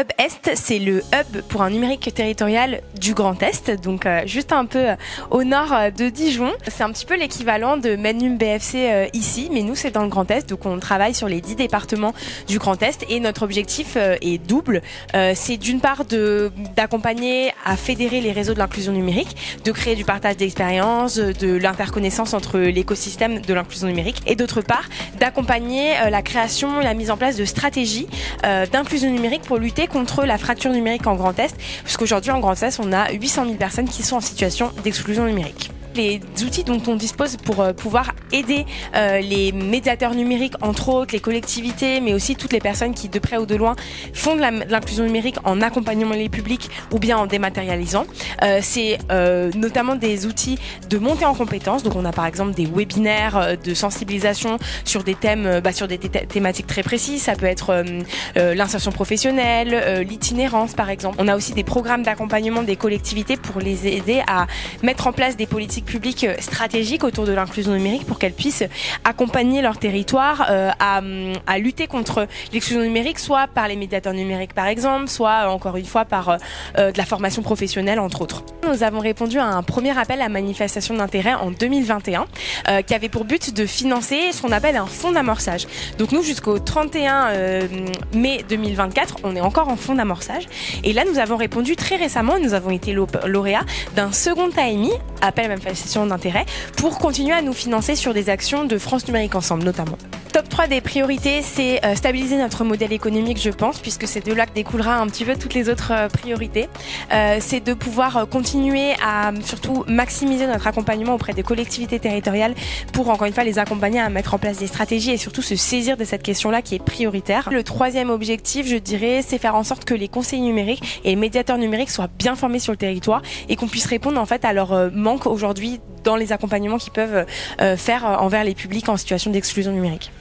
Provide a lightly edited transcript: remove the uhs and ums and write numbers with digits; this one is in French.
Hub Est, c'est le hub pour un numérique territorial du Grand Est, donc juste un peu au nord de Dijon. C'est un petit peu l'équivalent de Mednum BFC ici, mais nous c'est dans le Grand Est, donc on travaille sur les 10 départements du Grand Est et notre objectif est double. C'est d'une part d'accompagner à fédérer les réseaux de l'inclusion numérique, de créer du partage d'expériences, de l'interconnaissance entre l'écosystème de l'inclusion numérique et d'autre part d'accompagner la création et la mise en place de stratégies d'inclusion numérique pour lutter contre la fracture numérique en Grand Est, puisqu'aujourd'hui en Grand Est, on a 800 000 personnes qui sont en situation d'exclusion numérique. Les outils dont on dispose pour pouvoir aider les médiateurs numériques, entre autres les collectivités, mais aussi toutes les personnes qui de près ou de loin font de l'inclusion numérique en accompagnant les publics ou bien en dématérialisant. C'est notamment des outils de montée en compétences. Donc on a par exemple des webinaires de sensibilisation sur des thèmes, sur des thématiques très précises. Ça peut être l'insertion professionnelle, l'itinérance par exemple. On a aussi des programmes d'accompagnement des collectivités pour les aider à mettre en place des politiques publiques stratégiques autour de l'inclusion numérique pour qu'elles puissent accompagner leur territoire à lutter contre l'exclusion numérique, soit par les médiateurs numériques par exemple, soit encore une fois par de la formation professionnelle entre autres. Nous avons répondu à un premier appel à manifestation d'intérêt en 2021 qui avait pour but de financer ce qu'on appelle un fonds d'amorçage. Donc nous jusqu'au 31 mai 2024, on est encore en fonds d'amorçage et là nous avons répondu très récemment, nous avons été lauréats d'un second AMI, appel à manifestation d'intérêt, pour continuer à nous financer sur des actions de France Numérique Ensemble notamment. Top 3 des priorités, c'est stabiliser notre modèle économique, je pense, puisque c'est de là que découlera un petit peu toutes les autres priorités. C'est de pouvoir continuer à surtout maximiser notre accompagnement auprès des collectivités territoriales pour, encore une fois, les accompagner à mettre en place des stratégies et surtout se saisir de cette question-là qui est prioritaire. Le troisième objectif, je dirais, c'est faire en sorte que les conseillers numériques et les médiateurs numériques soient bien formés sur le territoire et qu'on puisse répondre en fait à leur manque aujourd'hui dans les accompagnements qu'ils peuvent faire envers les publics en situation d'exclusion numérique.